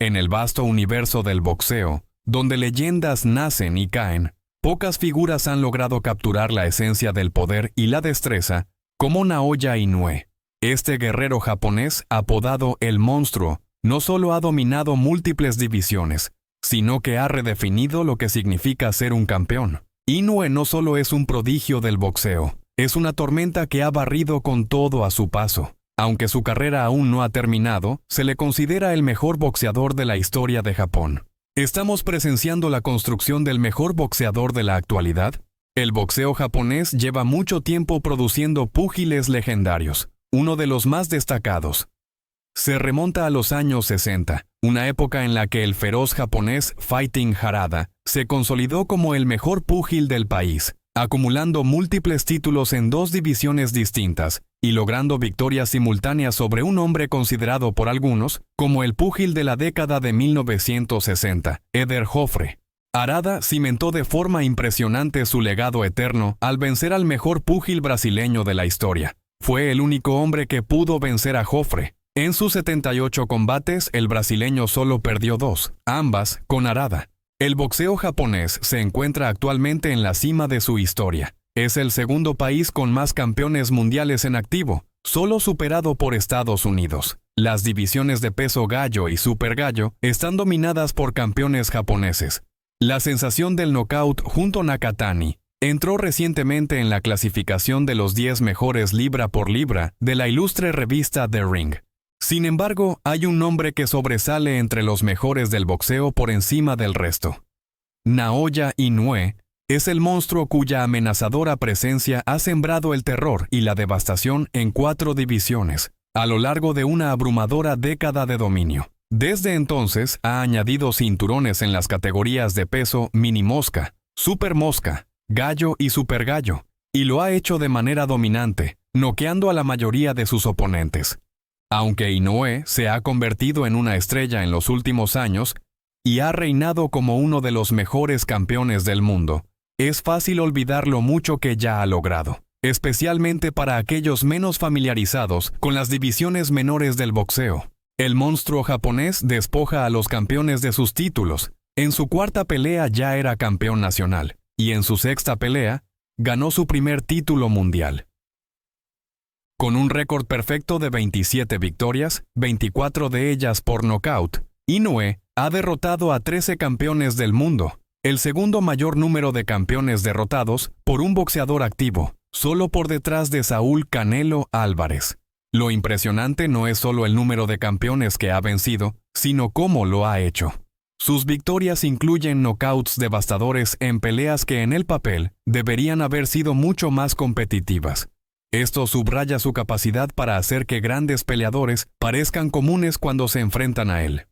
En el vasto universo del boxeo, donde leyendas nacen y caen, pocas figuras han logrado capturar la esencia del poder y la destreza como Naoya Inoue. Este guerrero japonés, apodado El Monstruo, no solo ha dominado múltiples divisiones, sino que ha redefinido lo que significa ser un campeón. Inoue no solo es un prodigio del boxeo, es una tormenta que ha barrido con todo a su paso. Aunque su carrera aún no ha terminado, se le considera el mejor boxeador de la historia de Japón. ¿Estamos presenciando la construcción del mejor boxeador de la actualidad? El boxeo japonés lleva mucho tiempo produciendo púgiles legendarios, uno de los más destacados. Se remonta a los años 60, una época en la que el feroz japonés Fighting Harada se consolidó como el mejor púgil del país, acumulando múltiples títulos en 2 divisiones distintas y logrando victorias simultáneas sobre un hombre considerado por algunos como el púgil de la década de 1960, Eder Joffre. Harada cimentó de forma impresionante su legado eterno al vencer al mejor púgil brasileño de la historia. Fue el único hombre que pudo vencer a Joffre. En sus 78 combates, el brasileño solo perdió 2, ambas con Harada. El boxeo japonés se encuentra actualmente en la cima de su historia. Es el segundo país con más campeones mundiales en activo, solo superado por Estados Unidos. Las divisiones de peso gallo y super gallo están dominadas por campeones japoneses. La sensación del knockout junto a Nakatani entró recientemente en la clasificación de los 10 mejores libra por libra de la ilustre revista The Ring. Sin embargo, hay un nombre que sobresale entre los mejores del boxeo por encima del resto. Naoya Inoue es el monstruo cuya amenazadora presencia ha sembrado el terror y la devastación en 4 divisiones, a lo largo de una abrumadora década de dominio. Desde entonces ha añadido cinturones en las categorías de peso mini mosca, super mosca, gallo y super gallo, y lo ha hecho de manera dominante, noqueando a la mayoría de sus oponentes. Aunque Inoue se ha convertido en una estrella en los últimos años y ha reinado como uno de los mejores campeones del mundo, es fácil olvidar lo mucho que ya ha logrado, especialmente para aquellos menos familiarizados con las divisiones menores del boxeo. El monstruo japonés despoja a los campeones de sus títulos. En su 4ª pelea ya era campeón nacional, y en su 6ª pelea ganó su primer título mundial. Con un récord perfecto de 27 victorias, 24 de ellas por nocaut, Inoue ha derrotado a 13 campeones del mundo, el segundo mayor número de campeones derrotados por un boxeador activo, solo por detrás de Saúl Canelo Álvarez. Lo impresionante no es solo el número de campeones que ha vencido, sino cómo lo ha hecho. Sus victorias incluyen knockouts devastadores en peleas que en el papel deberían haber sido mucho más competitivas. Esto subraya su capacidad para hacer que grandes peleadores parezcan comunes cuando se enfrentan a él.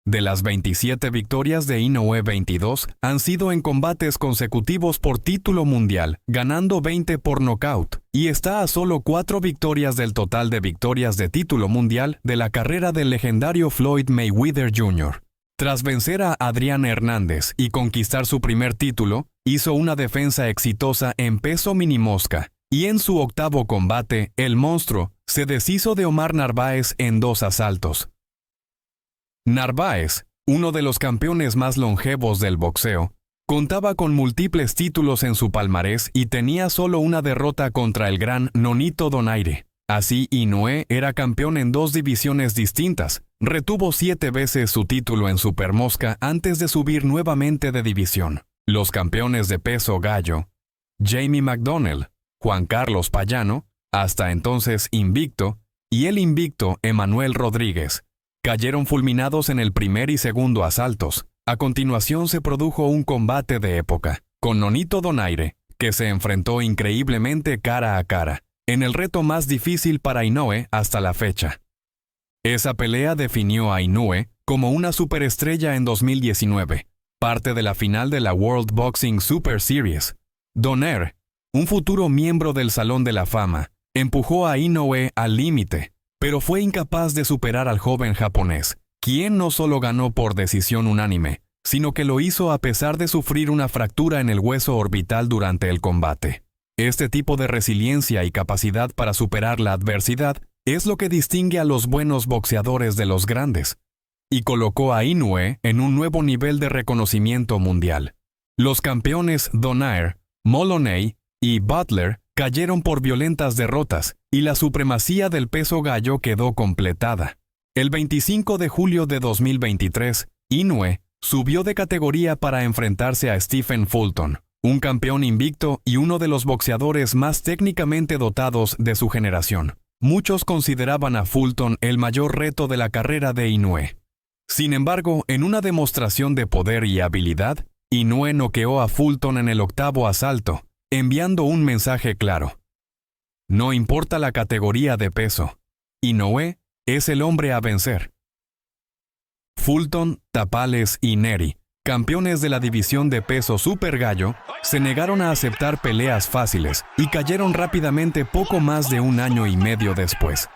De las 27 victorias de Inoue, 22 han sido en combates consecutivos por título mundial, ganando 20 por nocaut, y está a solo 4 victorias del total de victorias de título mundial de la carrera del legendario Floyd Mayweather Jr. Tras vencer a Adrián Hernández y conquistar su primer título, hizo una defensa exitosa en peso minimosca, y en su 8º combate, el monstruo se deshizo de Omar Narváez en 2 asaltos. Narváez, uno de los campeones más longevos del boxeo, contaba con múltiples títulos en su palmarés y tenía solo una derrota contra el gran Nonito Donaire. Así, Inoue era campeón en 2 divisiones distintas, retuvo 7 veces su título en supermosca antes de subir nuevamente de división. Los campeones de peso gallo, Jamie McDonnell, Juan Carlos Payano, hasta entonces invicto, y el invicto Emanuel Rodríguez, cayeron fulminados en el primer y segundo asaltos. A continuación se produjo un combate de época, con Nonito Donaire, que se enfrentó increíblemente cara a cara, en el reto más difícil para Inoue hasta la fecha. Esa pelea definió a Inoue como una superestrella en 2019, parte de la final de la World Boxing Super Series. Donaire, un futuro miembro del Salón de la Fama, empujó a Inoue al límite, pero fue incapaz de superar al joven japonés, quien no solo ganó por decisión unánime, sino que lo hizo a pesar de sufrir una fractura en el hueso orbital durante el combate. Este tipo de resiliencia y capacidad para superar la adversidad es lo que distingue a los buenos boxeadores de los grandes. y colocó a Inoue en un nuevo nivel de reconocimiento mundial. Los campeones Donaire, Moloney y Butler cayeron por violentas derrotas y la supremacía del peso gallo quedó completada. El 25 de julio de 2023, Inoue subió de categoría para enfrentarse a Stephen Fulton, un campeón invicto y uno de los boxeadores más técnicamente dotados de su generación. Muchos consideraban a Fulton el mayor reto de la carrera de Inoue. Sin embargo, en una demostración de poder y habilidad, Inoue noqueó a Fulton en el 8º asalto, enviando un mensaje claro. No importa la categoría de peso, Inoue es el hombre a vencer. Fulton, Tapales y Nery, campeones de la división de peso super gallo, se negaron a aceptar peleas fáciles y cayeron rápidamente poco más de un año y medio después.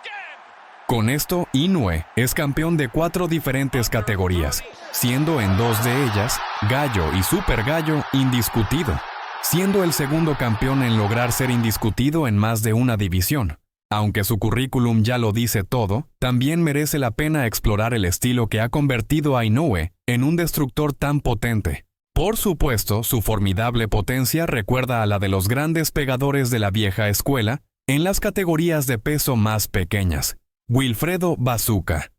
Con esto, Inoue es campeón de 4 diferentes categorías, siendo en 2 de ellas, gallo y super gallo, indiscutido, siendo el segundo campeón en lograr ser indiscutido en más de una división. Aunque su currículum ya lo dice todo, también merece la pena explorar el estilo que ha convertido a Inoue en un destructor tan potente. Por supuesto, su formidable potencia recuerda a la de los grandes pegadores de la vieja escuela en las categorías de peso más pequeñas. Wilfredo Bazooka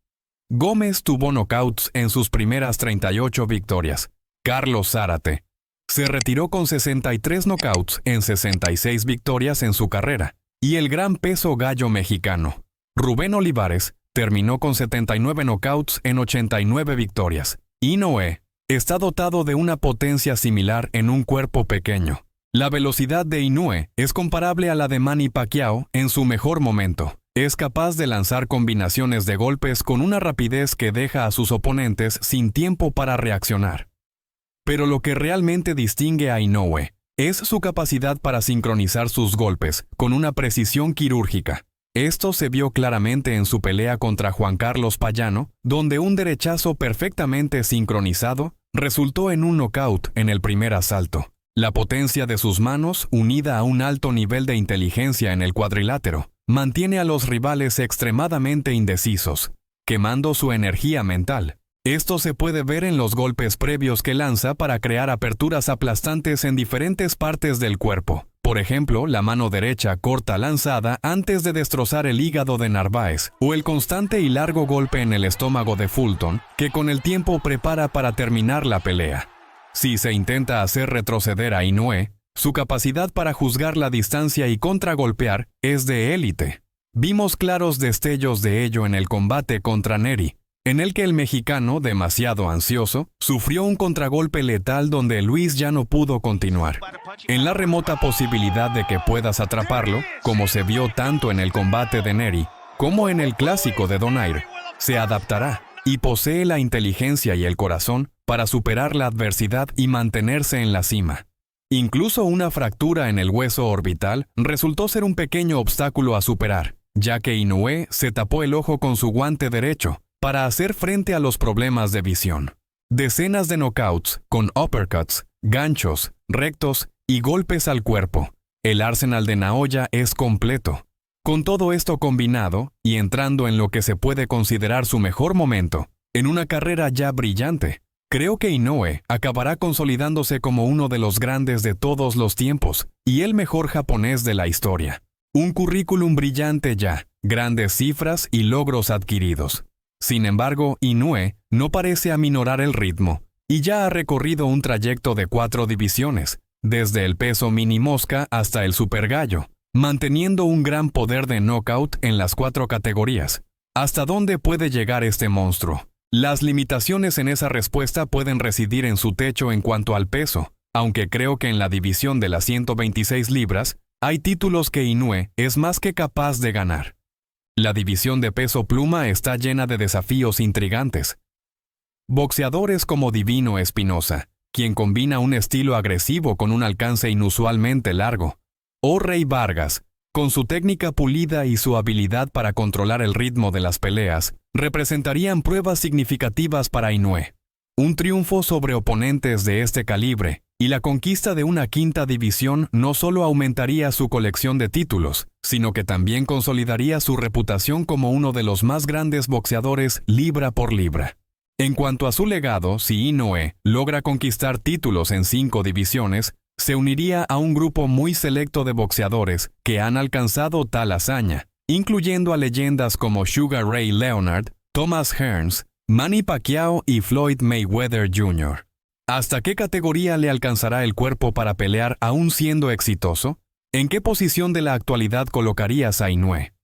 Gómez tuvo knockouts en sus primeras 38 victorias. Carlos Zárate se retiró con 63 knockouts en 66 victorias en su carrera. Y el gran peso gallo mexicano, Rubén Olivares, terminó con 79 knockouts en 89 victorias. Inoue está dotado de una potencia similar en un cuerpo pequeño. La velocidad de Inoue es comparable a la de Manny Pacquiao en su mejor momento. Es capaz de lanzar combinaciones de golpes con una rapidez que deja a sus oponentes sin tiempo para reaccionar. Pero lo que realmente distingue a Inoue es su capacidad para sincronizar sus golpes con una precisión quirúrgica. Esto se vio claramente en su pelea contra Juan Carlos Payano, donde un derechazo perfectamente sincronizado resultó en un knockout en el primer asalto. La potencia de sus manos, unida a un alto nivel de inteligencia en el cuadrilátero, mantiene a los rivales extremadamente indecisos, quemando su energía mental. Esto se puede ver en los golpes previos que lanza para crear aperturas aplastantes en diferentes partes del cuerpo. Por ejemplo, la mano derecha corta lanzada antes de destrozar el hígado de Narváez, o el constante y largo golpe en el estómago de Fulton, que con el tiempo prepara para terminar la pelea. Si se intenta hacer retroceder a Inoue, su capacidad para juzgar la distancia y contragolpear es de élite. Vimos claros destellos de ello en el combate contra Nery, en el que el mexicano, demasiado ansioso, sufrió un contragolpe letal donde Luis ya no pudo continuar. En la remota posibilidad de que puedas atraparlo, como se vio tanto en el combate de Nery como en el clásico de Donaire, se adaptará y posee la inteligencia y el corazón para superar la adversidad y mantenerse en la cima. Incluso una fractura en el hueso orbital resultó ser un pequeño obstáculo a superar, ya que Inoue se tapó el ojo con su guante derecho para hacer frente a los problemas de visión. Decenas de knockouts con uppercuts, ganchos, rectos y golpes al cuerpo. El arsenal de Naoya es completo. Con todo esto combinado, y entrando en lo que se puede considerar su mejor momento, en una carrera ya brillante, creo que Inoue acabará consolidándose como uno de los grandes de todos los tiempos y el mejor japonés de la historia. Un currículum brillante ya, grandes cifras y logros adquiridos. Sin embargo, Inoue no parece aminorar el ritmo y ya ha recorrido un trayecto de 4 divisiones, desde el peso mini mosca hasta el super gallo, manteniendo un gran poder de knockout en las 4 categorías. ¿Hasta dónde puede llegar este monstruo? Las limitaciones en esa respuesta pueden residir en su techo en cuanto al peso, aunque creo que en la división de las 126 libras hay títulos que Inoue es más que capaz de ganar. La división de peso pluma está llena de desafíos intrigantes. Boxeadores como Divino Espinosa, quien combina un estilo agresivo con un alcance inusualmente largo, o Rey Vargas, con su técnica pulida y su habilidad para controlar el ritmo de las peleas, representarían pruebas significativas para Inoue. Un triunfo sobre oponentes de este calibre y la conquista de una 5ª división no solo aumentaría su colección de títulos, sino que también consolidaría su reputación como uno de los más grandes boxeadores libra por libra. En cuanto a su legado, si Inoue logra conquistar títulos en 5 divisiones, se uniría a un grupo muy selecto de boxeadores que han alcanzado tal hazaña, incluyendo a leyendas como Sugar Ray Leonard, Thomas Hearns, Manny Pacquiao y Floyd Mayweather Jr. ¿Hasta qué categoría le alcanzará el cuerpo para pelear aún siendo exitoso? ¿En qué posición de la actualidad colocarías a Inoue?